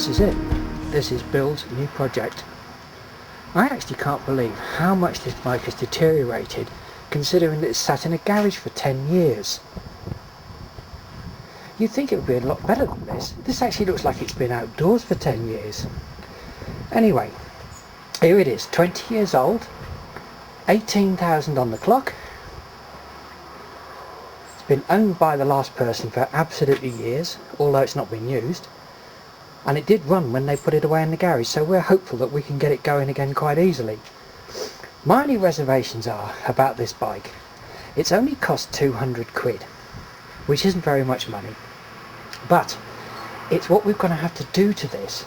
this is it. This is Bill's new project. I actually can't believe how much this bike has deteriorated, considering that it's sat in a garage for 10 years. You'd think it would be a lot better than this. This actually looks like it's been outdoors for 10 years. Anyway, here it is, 20 years old, 18,000 on the clock. It's been owned by the last person for absolutely years, although it's not been used. And it did run when they put it away in the garage, so we're hopeful that we can get it going again quite easily. My only reservations are about this bike. It's only cost 200 quid, which isn't very much money. But it's what we're going to have to do to this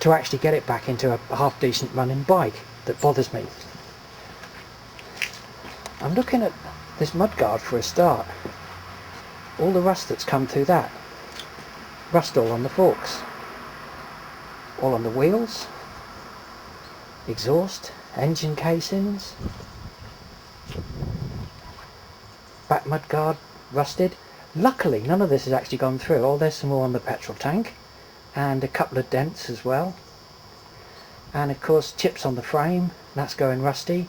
to actually get it back into a half decent running bike that bothers me. I'm looking at this mudguard for a start. All the rust that's come through that. Rust all on the forks. All on the wheels, exhaust, engine casings, back mudguard rusted. Luckily none of this has actually gone through. Oh, there's some more on the petrol tank and a couple of dents as well, and of course chips on the frame, that's going rusty.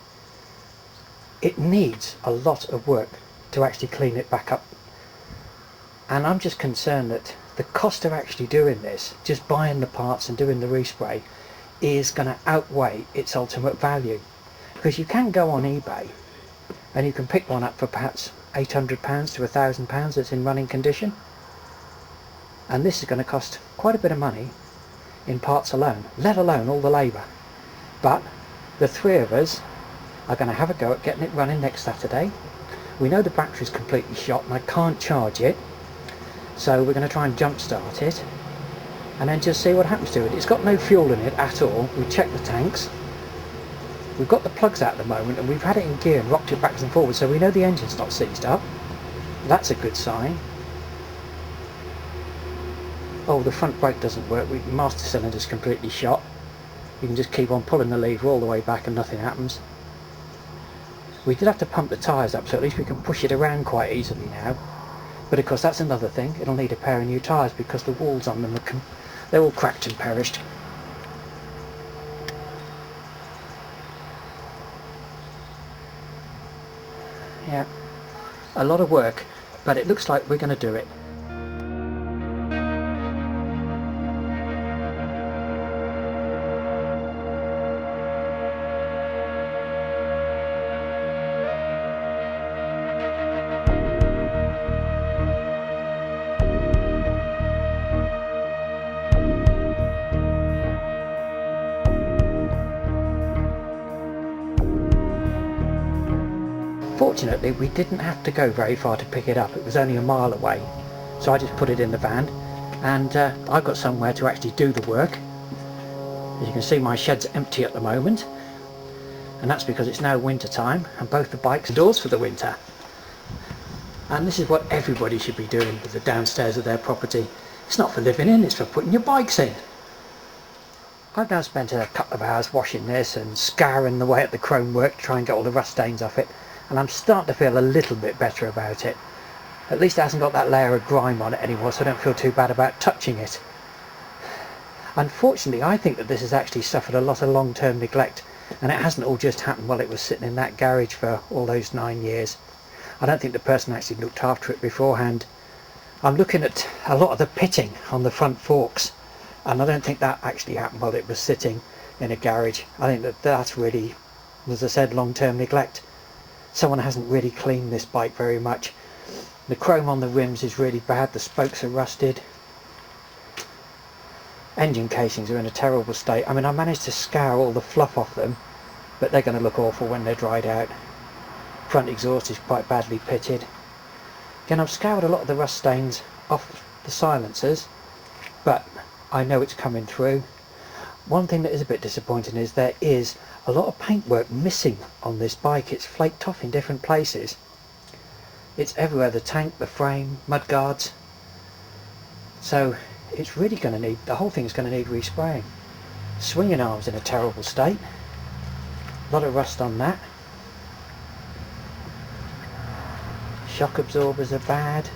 It needs a lot of work to actually clean it back up, and I'm just concerned that the cost of actually doing this, just buying the parts and doing the respray, is going to outweigh its ultimate value. Because you can go on eBay and you can pick one up for perhaps £800 to £1,000 that's in running condition, and this is going to cost quite a bit of money in parts alone, let alone all the labour. But the three of us are going to have a go at getting it running next Saturday. We know the battery's completely shot and I can't charge it, so we're going to try and jump start it and then just see what happens to it. It's got no fuel in it at all. We checked the tanks. We've got the plugs out at the moment and we've had it in gear and rocked it backwards and forwards, so we know the engine's not seized up. That's a good sign. Oh, the front brake doesn't work. The master cylinder's completely shot. You can just keep on pulling the lever all the way back and nothing happens. We did have to pump the tyres up, so at least we can push it around quite easily now. But of course that's another thing, it'll need a pair of new tyres because the walls on them they're all cracked and perished. Yeah, a lot of work, but it looks like we're going to do it. Fortunately, we didn't have to go very far to pick it up. It was only a mile away, so I just put it in the van, and I've got somewhere to actually do the work. As you can see, my shed's empty at the moment, and that's because it's now winter time and both the bikes are doors for the winter. And this is what everybody should be doing with the downstairs of their property. It's not for living in, it's for putting your bikes in. I've now spent a couple of hours washing this and scouring the way at the chrome work to try and get all the rust stains off it, and I'm starting to feel a little bit better about it. At least it hasn't got that layer of grime on it anymore, so I don't feel too bad about touching it. Unfortunately, I think that this has actually suffered a lot of long-term neglect, and it hasn't all just happened while it was sitting in that garage for all those 9 years. I don't think the person actually looked after it beforehand. I'm looking at a lot of the pitting on the front forks, and I don't think that actually happened while it was sitting in a garage. I think that that's really, as I said, long-term neglect. Someone hasn't really cleaned this bike very much. The chrome on the rims is really bad, the spokes are rusted. Engine casings are in a terrible state. I mean, I managed to scour all the fluff off them, but they're going to look awful when they're dried out. Front exhaust is quite badly pitted. Again, I've scoured a lot of the rust stains off the silencers, but I know it's coming through. One thing that is a bit disappointing is there is a lot of paintwork missing on this bike. It's flaked off in different places. It's everywhere, the tank, the frame, mudguards. So it's really going to need, the whole thing's going to need respraying. Swinging arms in a terrible state. A lot of rust on that. Shock absorbers are bad.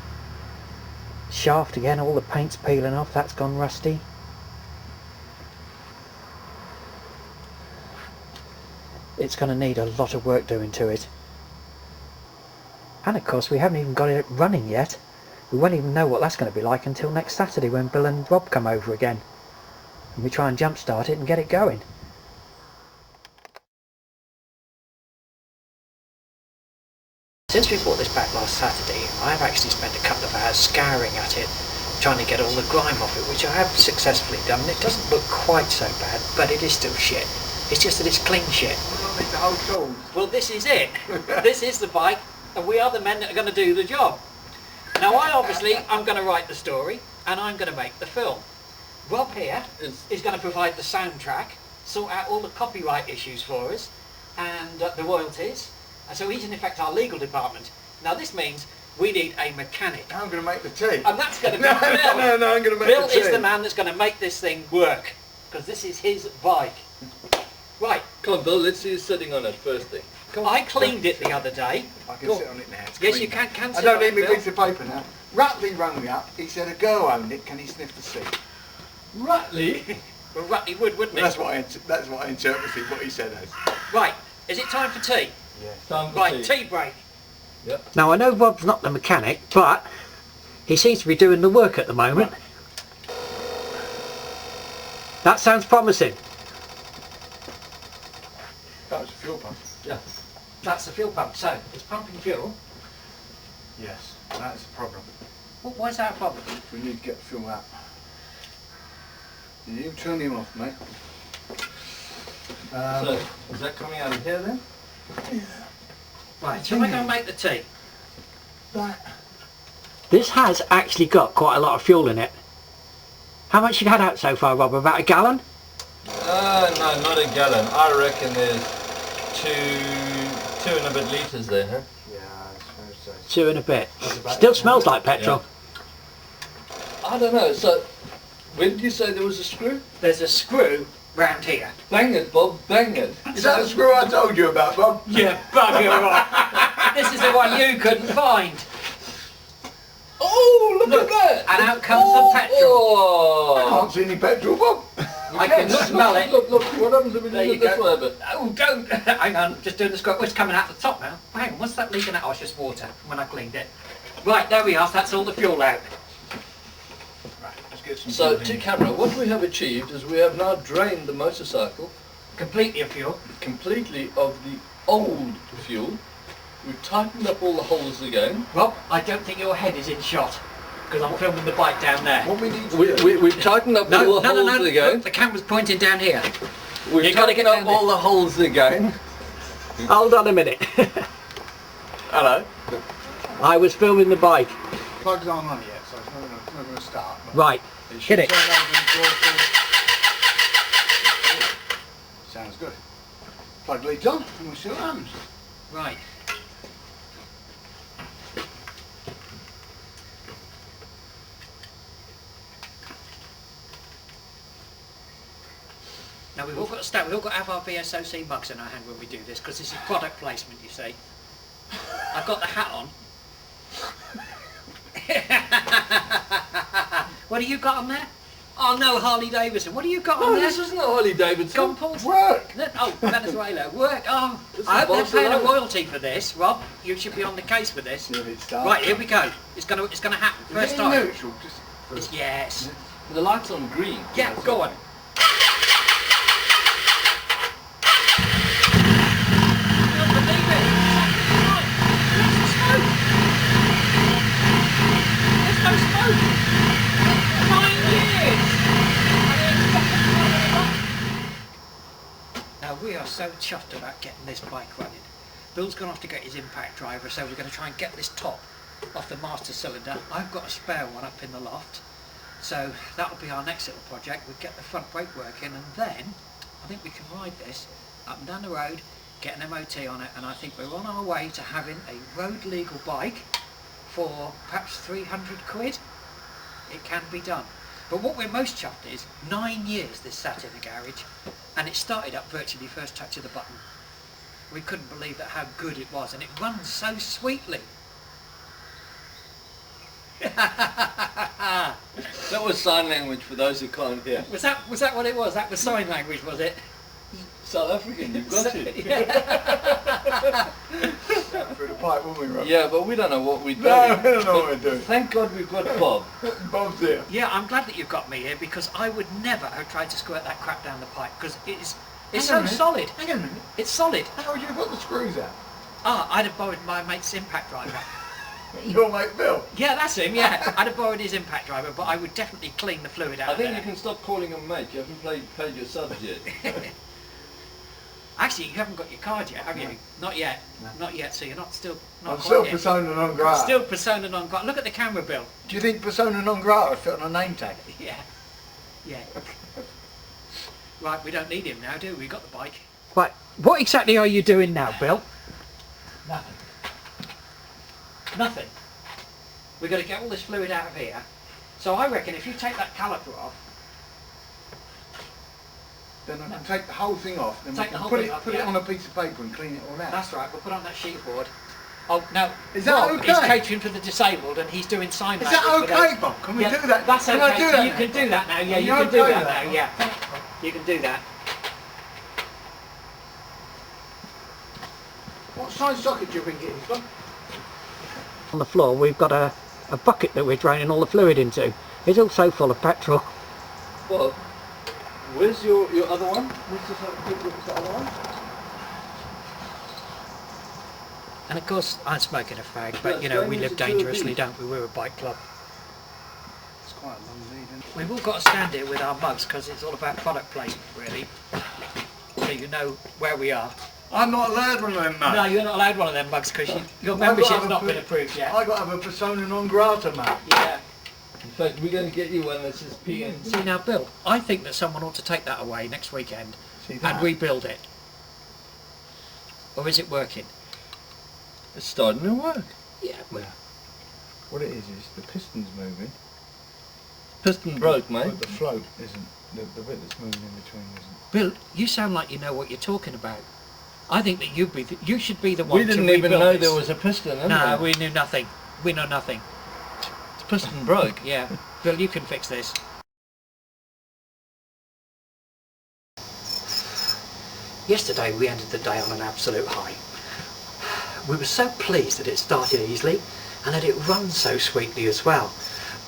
Shaft again, all the paint's peeling off, that's gone rusty. it's going to need a lot of work doing to it. And of course we haven't even got it running yet. We won't even know what that's going to be like until next Saturday when Bill and Rob come over again. And we try and jump start it and get it going. Since we bought this back last Saturday, I've actually spent a couple of hours scouring at it, trying to get all the grime off it, which I have successfully done. It doesn't look quite so bad, but it is still shit. It's just that it's clean shit. The whole tool. Well, this is it. This is the bike, and we are the men that are going to do the job. Now, I'm going to write the story, and I'm going to make the film. Rob here is going to provide the soundtrack, sort out all the copyright issues for us, and the royalties. And so he's in effect our legal department. Now this means we need a mechanic. I'm going to make the tea. And that's going to be No, Bill. no, I'm going to make Bill the tea. is the man that's going to make this thing work, because this is his bike. Right. Come on, Bill, let's see you sitting on it first thing. I cleaned it the other day. I can sit on it now. It's Yes, clean. you can I sit don't on need it, my Bill. piece of paper now. Rutley rang me up. He said a girl owned it. Can he sniff the seat? Rutley? Well, Rutley would, wouldn't Well, he? that's what I interpreted what he said as. Right. Is it time for tea? Yes. Time for Right, tea. tea break. Yep. Now I know Rob's not the mechanic, but he seems to be doing the work at the moment. That sounds promising. That was a fuel pump. Yeah. That's the fuel pump, so it's pumping fuel. Yes, that's the problem. Well, why is that a problem? We need to get the fuel out. You turn him off, mate. So, is that coming out of here then? Right, shall I go and make the tea? Right. This has actually got quite a lot of fuel in it. How much you've had out so far, Rob? About a gallon? No, not a gallon. I reckon there's two and a bit litres there, huh? Yeah, I suppose so. 2 and a bit. Still smells like petrol. I don't know, so when did you say there was a screw? There's a screw round here. Bang it, Bob, bang it. Is that the screw I told you about, Bob? Yeah, bugger off. This is the one you couldn't find. Oh, look at that! And out comes the petrol. Oh. I can't see any petrol, Bob. I can smell it. Look, what happens if we do There you it this go. way a bit? Oh, don't. Hang on, just doing the squirt. It's coming out the top now. Hang on, what's that leaking out? Oh, it's just water when I cleaned it. Right, there we are. That's all the fuel out. Right, let's get some So, fuel in to here. camera, what we have achieved is we have now drained the motorcycle Completely of fuel. completely of the old fuel. We've tightened up all the holes again. Rob, I don't think your head is in shot because I'm filming the bike down there. What we need to do... We've tightened up all the holes again. Look, the camera's pointing down here. We've You gotta get tightened down up all the holes again. Hold on a minute. Hello. I was filming the bike. Plug's aren't on yet, so it's not going to start. but Right, should hit it. turn over and draw full. Sounds good. Plug leads on, and we'll see what happens. Right. Now we've all got to start. We've all got to have our VSOC mugs in our hand when we do this because this is product placement, you see. I've got the hat on. What do you got on there? Oh no, Harley Davidson. What do you got on No, there? this isn't a Harley Davidson. Gone, Paul? Work! Oh, Venezuela. Work. Oh, This is I hope they're paying a Barcelona. royalty for this, Rob. You should be on the case for this. See if it starts. Right, here we go. It's gonna happen. Is First it in time. neutral? Just It's, yes. The light's on green. Yeah, go on. Can't believe it. Where's the smoke? There's no smoke. 9 years. Now we are so chuffed about getting this bike running. Bill's gone off to get his impact driver, so we're going to try and get this top off the master cylinder. I've got a spare one up in the loft. So that'll be our next little project. We'll get the front brake working, and then I think we can ride this up and down the road, get an MOT on it, and I think we're on our way to having a road legal bike for perhaps 300 quid. It can be done. But what we're most chuffed is 9 years this sat in the garage, and it started up virtually first touch of the button. We couldn't believe that how good it was, and it runs so sweetly. That was sign language for those who can't hear. Was that what it was? That was sign language, was it? South African, you've got to. Through the pipe, wouldn't we, Rob? Yeah, but we don't know what we're doing. No, we don't know what we're doing. Thank God we've got Bob. Bob's here. Yeah, I'm glad that you've got me here because I would never have tried to squirt that crap down the pipe because it's so solid. Hang on a minute. It's solid. How would you have got the screws out? Ah, I'd have borrowed my mate's impact driver. Your mate Bill? Yeah, that's him, yeah. I'd have borrowed his impact driver, but I would definitely clean the fluid out I of think there. you can stop calling him mate. You haven't paid your subs yet. Actually, you haven't got your card yet, have you? No. Not yet. No. Not yet, so you're not still... I'm Not still quite yet. persona non grata. Still persona non grata. Look at the camera, Bill. Do you think persona non grata would fit on a name tag? Yeah. Yeah. Right, we don't need him now, do we? We've got the bike. Right, what exactly are you doing now, Bill? Nothing. Nothing. We've got to get all this fluid out of here. So I reckon if you take that caliper off, Then I can take the whole thing off, then Take we the can whole put thing it off, put it yeah. on a piece of paper and clean it all out. that's right, we'll put on that sheet board. Oh, no, Is that Bob okay? is catering for the disabled and he's doing sign Is language that for okay, those- Bob? Can we Yeah, do that? That's Can okay. I do that You now? can do that now, yeah, you Are can you do okay that with now, that? yeah. You can do that. What size socket do you think it is, Bob? On the floor we've got a bucket that we're draining all the fluid into. It's also full of petrol. Bob, where's your other one? Let's just have a quick look at the other one. And of course I'm smoking a fag, Yeah, but you know, we going live into two of dangerously, these. don't we? We're a bike club. It's quite a long lead, isn't it? We've all got to stand here with our mugs because it's all about product placement really. So you know where we are. I'm not allowed one of them, mate. No, you're not allowed one of them mugs because your I've got to membership's have a not per- been approved yet. I've got to have a persona non grata, mate. Yeah. In fact, we're going to get you one that says PN. See now, Bill, I think that someone ought to take that away next weekend See that? and rebuild it. Or is it working? It's starting to work. Yeah. Yeah. What it is the piston's moving. Piston broke, mate. But the float isn't. The bit that's moving in between isn't. Bill, you sound like you know what you're talking about. I think that you should be the one We to didn't even rebuild know this. there was a piston in No, there. we knew nothing. We know nothing. The piston broke. Yeah. Bill, you can fix this. Yesterday we ended the day on an absolute high. We were so pleased that it started easily and that it runs so sweetly as well.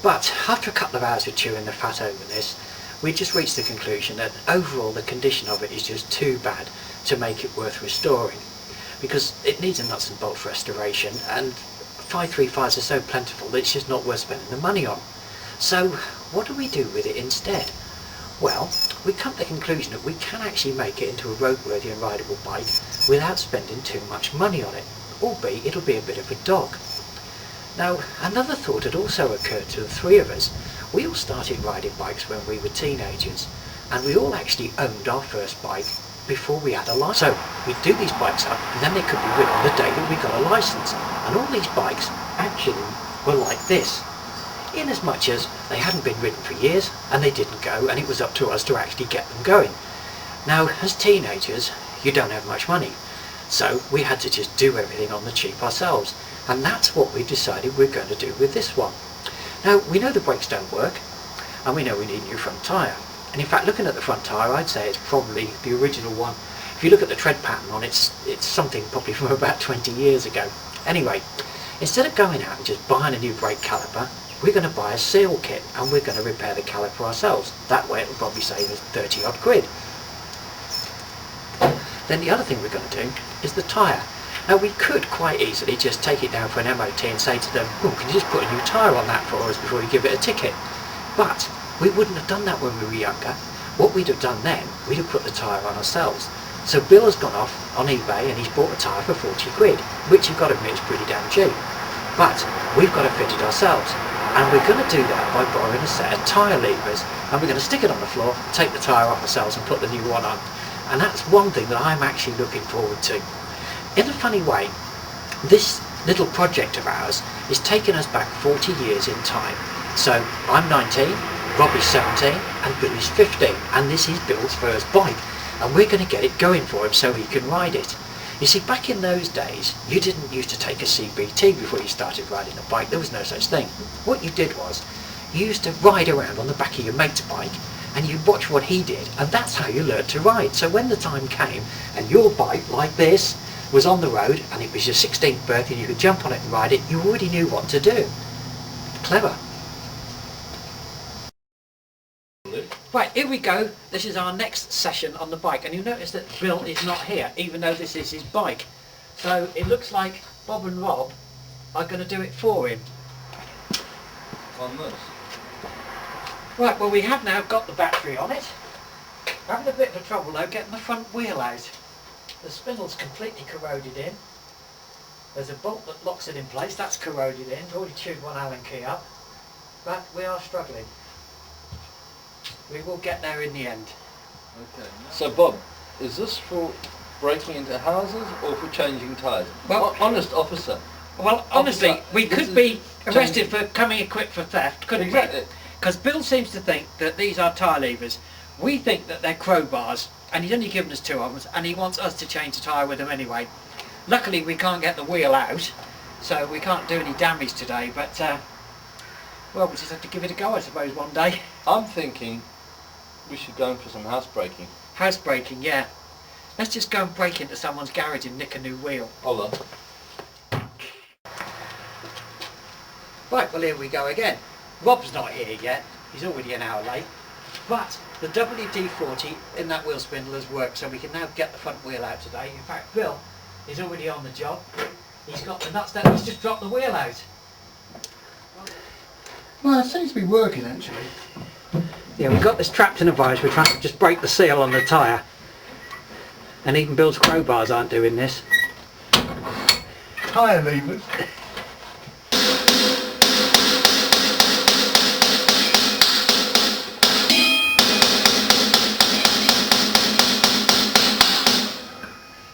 But after a couple of hours of chewing the fat over this, we just reached the conclusion that overall the condition of it is just too bad to make it worth restoring, because it needs a nuts and bolts restoration, and 535s are so plentiful that it's just not worth spending the money on. So what do we do with it instead? Well, we come to the conclusion that we can actually make it into a roadworthy and rideable bike without spending too much money on it, albeit it'll be a bit of a dog. Now, another thought had also occurred to the three of us. We all started riding bikes when we were teenagers, and we all actually owned our first bike before we had a license. So we'd do these bikes up, and then they could be ridden the day that we got a license. And all these bikes actually were like this, in as much as they hadn't been ridden for years, and they didn't go, and it was up to us to actually get them going. Now, as teenagers, you don't have much money, so we had to just do everything on the cheap ourselves. And that's what we've decided we're going to do with this one. Now, we know the brakes don't work, and we know we need a new front tyre. And in fact, looking at the front tyre, I'd say it's probably the original one. If you look at the tread pattern on it, it's something probably from about 20 years ago. Anyway, instead of going out and just buying a new brake caliper, we're going to buy a seal kit, and we're going to repair the caliper ourselves. That way it'll probably save us 30 odd quid. Then the other thing we're going to do is the tyre. Now, we could quite easily just take it down for an MOT and say to them, oh, can you just put a new tyre on that for us before you give it a ticket? But we wouldn't have done that when we were younger. What we'd have done then, we'd have put the tyre on ourselves. So Bill has gone off on eBay and he's bought a tyre for 40 quid, which you've got to admit is pretty damn cheap. But we've got to fit it ourselves. And we're going to do that by borrowing a set of tyre levers, and we're going to stick it on the floor, take the tyre off ourselves and put the new one on. And that's one thing that I'm actually looking forward to. In a funny way, this little project of ours is taking us back 40 years in time. So I'm 19, Robbie's 17 and Billy's 15, and this is Bill's first bike, and we're going to get it going for him so he can ride it. You see, back in those days, you didn't used to take a CBT before you started riding a bike. There was no such thing. What you did was, you used to ride around on the back of your mate's bike, and you watch what he did, and that's how you learn to ride. So when the time came and your bike, like this, was on the road and it was your 16th birthday and you could jump on it and ride it, you already knew what to do. Clever. Right, here we go. This is our next session on the bike, and you'll notice that Bill is not here, even though this is his bike. So it looks like Bob and Rob are going to do it for him. On this. Right, well, we have now got the battery on it. Having a bit of a trouble though getting the front wheel out. The spindle's completely corroded in. There's a bolt that locks it in place, that's corroded in. Already chewed one Allen key up. But we are struggling. We will get there in the end. Okay. So Bob, is this for breaking into houses or for changing tyres? Well, honest officer. Well, honestly, Officer, we could be arrested for coming equipped for theft, couldn't Exactly. we? Because Bill seems to think that these are tyre levers. We think that they're crowbars, and he's only given us 2 of them, and he wants us to change the tyre with them anyway. Luckily, we can't get the wheel out, so we can't do any damage today, but, well, we just have to give it a go, I suppose, one day. I'm thinking we should go in for some housebreaking. Housebreaking, yeah. Let's just go and break into someone's garage and nick a new wheel. Hold on. Right, well, here we go again. Rob's not here yet, he's already an hour late, but the WD-40 in that wheel spindle has worked, so we can now get the front wheel out today. In fact, Bill is already on the job. He's got the nuts down, he's just dropped the wheel out. Well, it seems to be working actually. Yeah, we've got this trapped in a vise, we're trying to just break the seal on the tyre. And even Bill's crowbars aren't doing this. Tyre levers.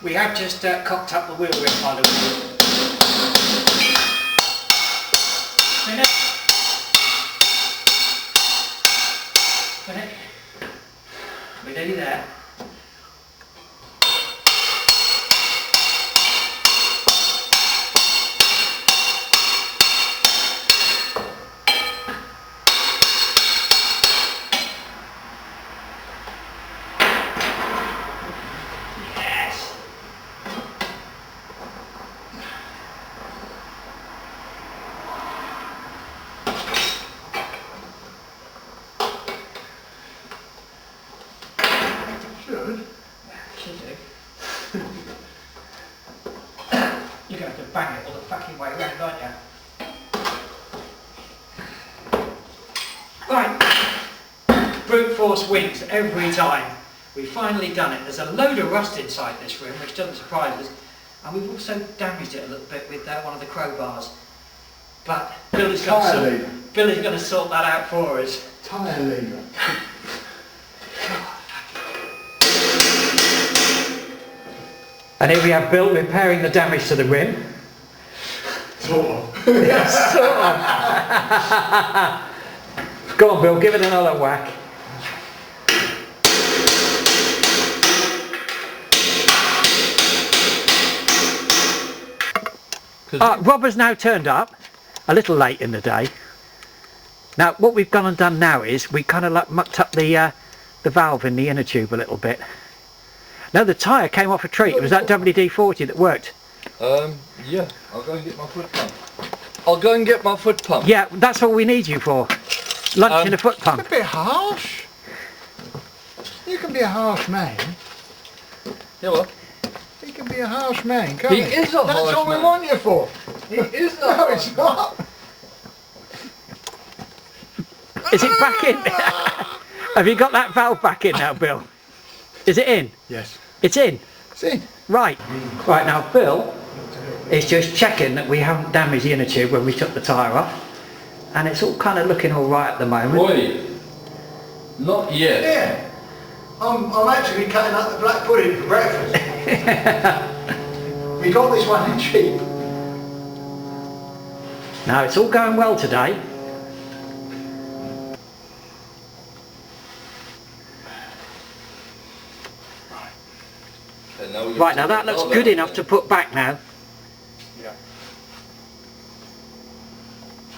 We have just cocked up the wheel rim, by the way. Minute. We're nearly there. Yes. Should do. You're going to have to bang it all the fucking way around, aren't you? Right. Brute force wins every time. We've finally done it. There's a load of rust inside this room, which doesn't surprise us. And we've also damaged it a little bit with one of the crowbars. But Bill is going to sort that out for us. Tyre lever. And here we have Bill repairing the damage to the rim. Sort of. Sort of. Go on, Bill, give it another whack. Rob has now turned up, a little late in the day. Now, what we've gone and done now is we kind of like mucked up the valve in the inner tube a little bit. No, the tyre came off a treat. It was that WD-40 that worked. Yeah, I'll go and get my foot pump. I'll go and get my foot pump. Yeah, that's what we need you for. Lunch and a foot pump. It's a bit harsh. You can be a harsh man. Yeah, what? He can be a harsh man, can't He he? is a harsh That's all man. we want you for. He is a No, it's not. Is it back in? Have you got that valve back in now, Bill? Is it in? Yes. It's in? It's in. Right. Right, now Bill is just checking that we haven't damaged the inner tube when we took the tyre off. And it's all kind of looking all right at the moment. Boy, not yet. Yeah. I'm actually cutting up the black pudding for breakfast. We got this one in cheap. Now it's all going well today. Right, now that looks good enough to put back now. Yeah.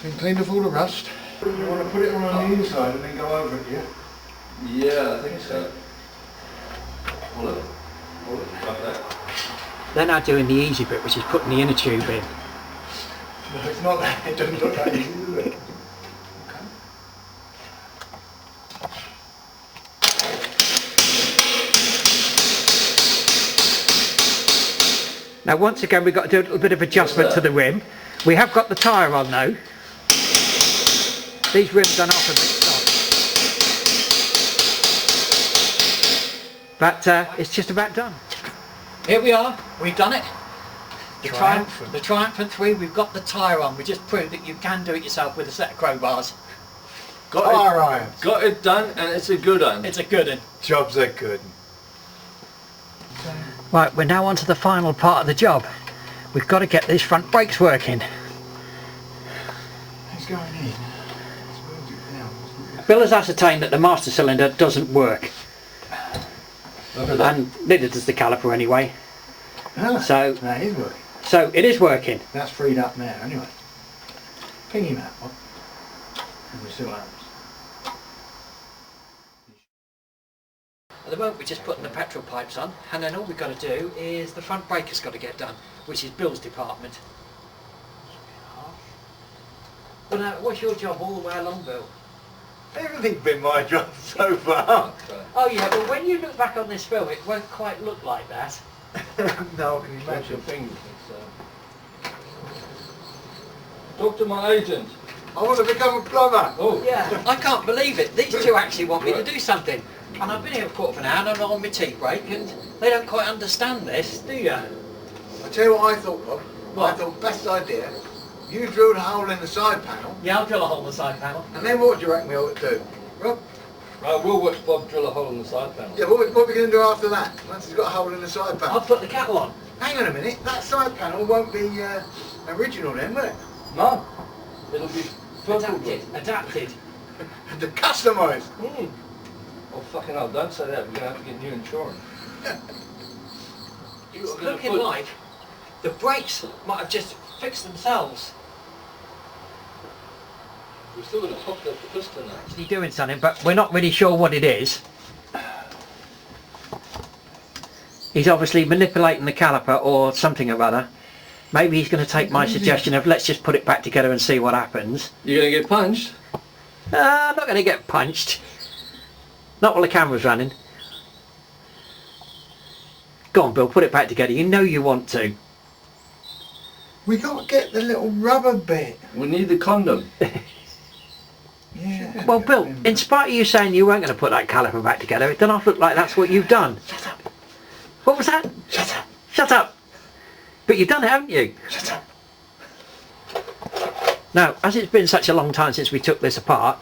Been cleaned off all the rust. You want to put it on the inside and then go over it, yeah? Yeah, I think so. All of it. Like that. They're now doing the easy bit, which is putting the inner tube in. No, it's not that. It doesn't look that easy, does it? Now once again we've got to do a little bit of adjustment to the rim. We have got the tyre on though. These rims are off a bit soft. But it's just about done. Here we are, we've done it. The Triumphant 3, we've got the tyre on. We just proved that you can do it yourself with a set of crowbars. Got it done, and it's a good one. It's a good one. Jobs are good. Right, we're now on to the final part of the job. We've got to get these front brakes working. It's going in. Bill has ascertained that the master cylinder doesn't work. And neither does the caliper anyway. Ah, So that is working. So it is working. That's freed up now anyway. Ping him out, Bob. And we'll see what happens. At the moment we're just putting the petrol pipes on, and then all we've got to do is the front brake has got to get done, which is Bill's department. Well now, what's your job all the way along, Bill? Everything's been my job so far. Oh yeah, but when you look back on this film it won't quite look like that. No, I can Smash your imagine. fingers. Talk to my agent. I want to become a plumber. Oh. Yeah, I can't believe it. These two actually want me to do something. And I've been here a quarter of an hour and I'm on my tea break and they don't quite understand this, do you? I tell you what I thought, Bob. What? I thought best idea. You drilled a hole in the side panel, Yeah, I'll drill a hole in the side panel. and then what do you reckon we ought to do? Rob? Right, we'll watch Bob drill a hole in the side panel. Yeah, what are we going to do after that? Once he's got a hole in the side I'll panel. put the kettle on. Hang on a minute, that side panel won't be original then, will it? No, it'll be purple. Adapted. To customise. Oh fucking hell, don't say that, we're going to have to get new insurance. It's We're gonna looking put- like the brakes might have just fixed themselves. We're still going to pop the piston out. Actually doing something, but we're not really sure what it is. He's obviously manipulating the caliper or something or other. Maybe he's going to take my suggestion of let's just put it back together and see what happens. You're going to get punched? I'm not going to get punched. Not while the camera's running. Go on, Bill, put it back together. You know you want to. We got to get the little rubber bit. We need the condom. Yeah. Well, Bill, in spite of you saying you weren't going to put that caliper back together, it doesn't look like that's what you've done. Shut up. What was that? Shut up. Shut up. But you've done it, haven't you? Shut up. Now, as it's been such a long time since we took this apart,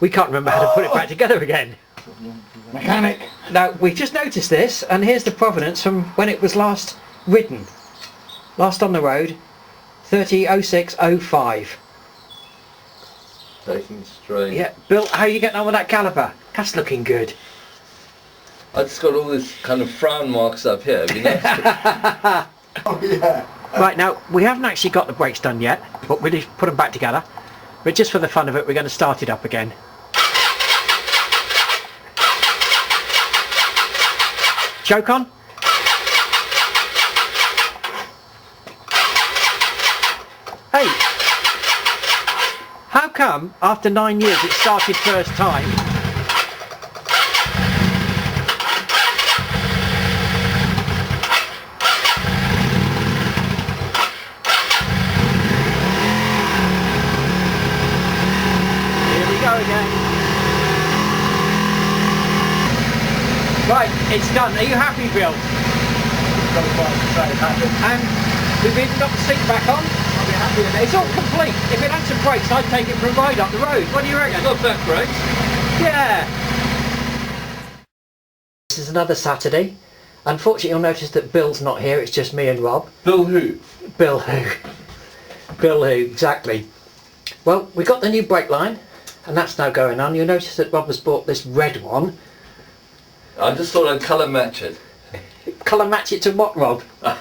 we can't remember how to put it back together again. Mechanic. Now, we've just noticed this, and here's the provenance from when it was last ridden. Last on the road, 30/06/05. Taking strain. Yeah, Bill, how are you getting on with that caliper? That's looking good. I just got all this kind of frown marks up here. Have you noticed it? Oh yeah. Right, now, we haven't actually got the brakes done yet, but we'll just put them back together. But just for the fun of it, we're going to start it up again. Choke on. Hey, how come after 9 years it started first time? Here we go again. Right, it's done. Are you happy, Bill? And we've even got the seat back on. I'll be happy with It's all complete. If it had some brakes, I'd take it for a ride up the road. What do you reckon? Got back brakes. Yeah. This is another Saturday. Unfortunately, you'll notice that Bill's not here. It's just me and Rob. Bill who? Bill who? Bill who? Exactly. Well, we got the new brake line, and that's now going on. You'll notice that Rob has bought this red one. I just thought I'd colour match it. Colour match it to what, Rob? I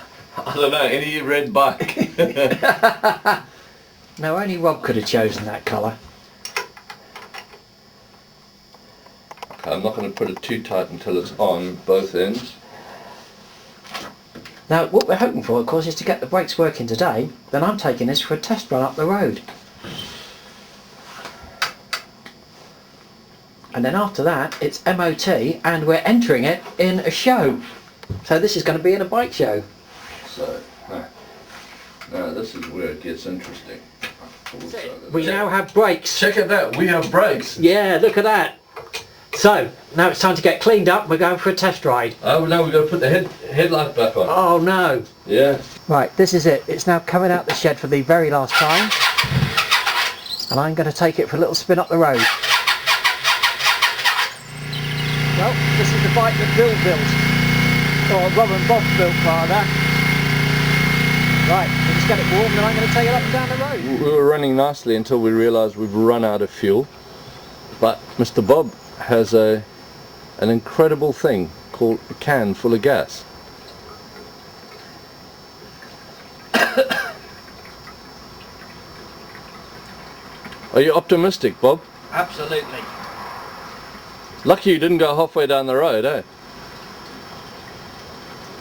don't know, any red bike. No, only Rob could have chosen that colour. I'm not going to put it too tight until it's on both ends. Now what we're hoping for, of course, is to get the brakes working today. Then I'm taking this for a test run up the road. And then after that it's MOT, and we're entering it in a show. So this is going to be in a bike show. So, now this is where it gets interesting. We now have brakes. Check it out, we have brakes. Yeah, look at that. So, now it's time to get cleaned up. We're going for a test ride. Oh, now we've got to put the headlight back on. Oh no. Yeah. Right, this is it. It's now coming out the shed for the very last time. And I'm going to take it for a little spin up the road. Well, this is the bike that Bill built. Or Rob and Bob built, rather. Right, we'll just get it warm and I'm going to take it up and down the road. We were running nicely until we realised we've run out of fuel. But Mr. Bob has an incredible thing called a can full of gas. Are you optimistic, Bob? Absolutely. Lucky you didn't go halfway down the road, eh?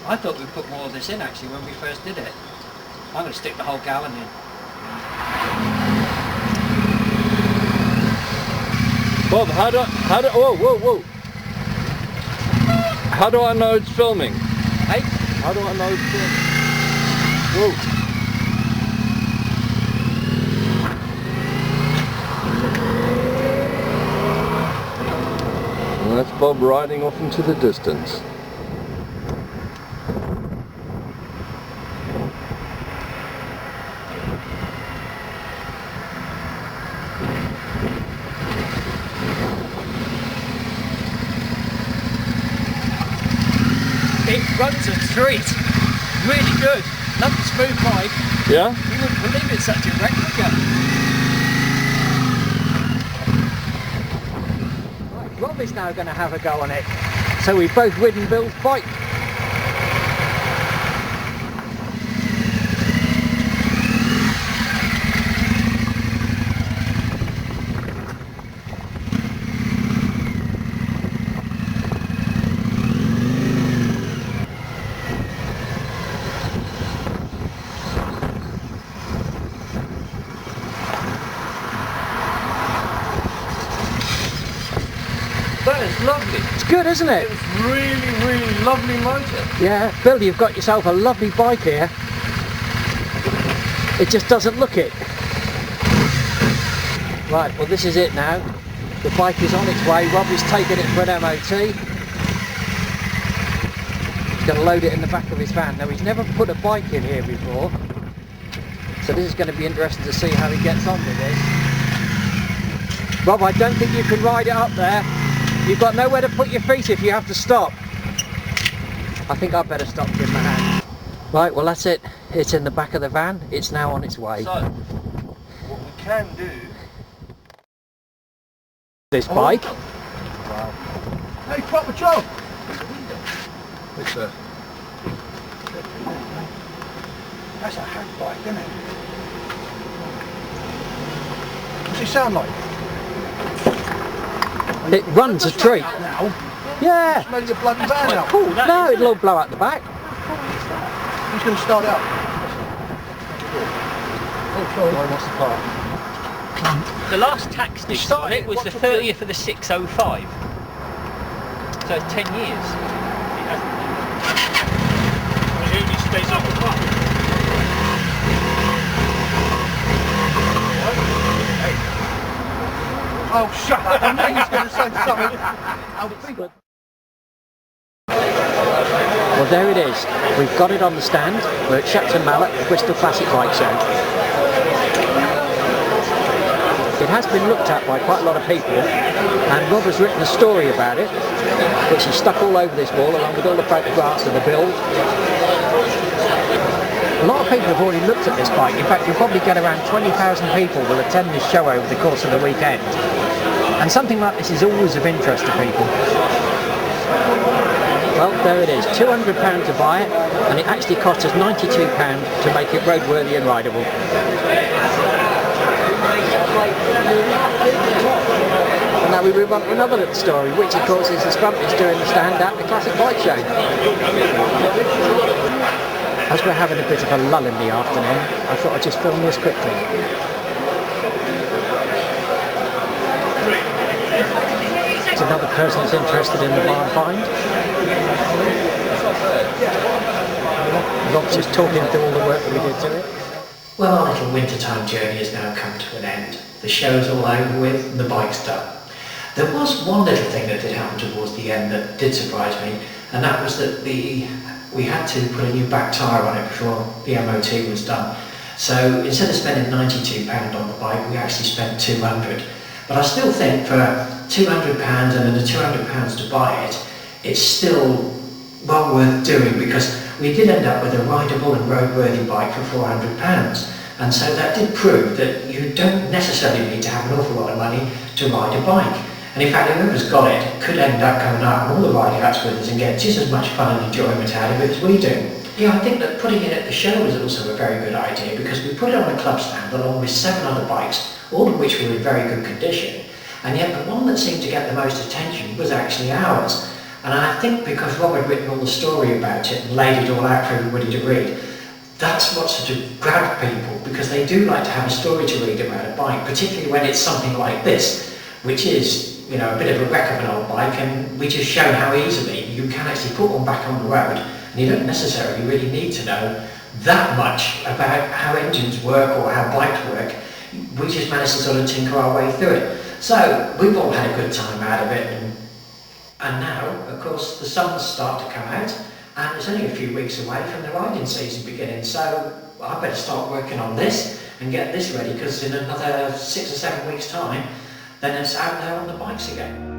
I thought we'd put more of this in actually when we first did it. I'm going to stick the whole gallon in. Bob, whoa. How do I know it's filming? Hey? How do I know it's filming? Whoa. And that's Bob riding off into the distance. It runs a treat. Really good. Lovely smooth bike. Yeah? You wouldn't believe it's such a replica. Right, Rob is now going to have a go on it. So we've both ridden Bill's bike. That is lovely. It's good, isn't it? It's really lovely motor. Yeah, Bill, you've got yourself a lovely bike here. It just doesn't look it. Right, well this is it now. The bike is on its way. Rob is taking it for an MOT. He's going to load it in the back of his van. Now he's never put a bike in here before. So this is going to be interesting to see how he gets on with this. Rob, I don't think you can ride it up there. You've got nowhere to put your feet if you have to stop. I think I'd better stop and give him a hand. Right, well that's it. It's in the back of the van. It's now on its way. So, what we can do... This bike. Wow. Hey, proper job! It's a... That's a hand bike, isn't it? What's it sound like? It runs a treat. Now, Yeah. maybe the bloody van out. Cool. No, it'll all blow out the back. Who's going to start it up? Oh, sorry. What's the part? The last tax date on it was the 30th of the 605. So it's 10 years. It only stays up the clock. Oh, shut up. I knew he was going to say something. Well, there it is. We've got it on the stand. We're at Shepton Mallet, the Bristol Classic Bike Show. It has been looked at by quite a lot of people, and Rob has written a story about it, which he stuck all over this wall along with all the photographs of the build. A lot of people have already looked at this bike. In fact, you'll probably get around 20,000 people will attend this show over the course of the weekend. And something like this is always of interest to people. Well, there it is, £200 to buy it, and it actually cost us £92 to make it roadworthy and rideable. now we move on to another little story, which of course is the Scrumpies doing the stand at the Classic Bike Show. As we're having a bit of a lull in the afternoon, I thought I'd just film this quickly. It's another person that's interested in the bar find. Rob's just talking through all the work that we did to it. Well, our little wintertime journey has now come to an end. The show's all over with and the bike's done. There was one little thing that did happen towards the end that did surprise me, and that was that we had to put a new back tyre on it before the MOT was done. So instead of spending £92 on the bike, we actually spent £200. But I still think for £200 and then the £200 to buy it, it's still well worth doing, because we did end up with a rideable and roadworthy bike for £400. And so that did prove that you don't necessarily need to have an awful lot of money to ride a bike. And in fact, whoever's got it could end up coming out on all the rideouts with us and get just as much fun and enjoyment out of it as we do. Yeah, I think that putting it at the show was also a very good idea, because we put it on a club stand along with 7 other bikes, all of which were in very good condition. And yet the one that seemed to get the most attention was actually ours. And I think because Rob had written all the story about it and laid it all out for everybody to read, that's what sort of grabbed people, because they do like to have a story to read about a bike, particularly when it's something like this, which is, you know, a bit of a wreck of an old bike, and we just show how easily you can actually put one back on the road, and you don't necessarily really need to know that much about how engines work or how bikes work. We just managed to sort of tinker our way through it. So we've all had a good time out of it, and now, of course, the suns start to come out, and it's only a few weeks away from the riding season beginning, so I better start working on this and get this ready, because in another 6 or 7 weeks' time, then it's out there on the bikes again.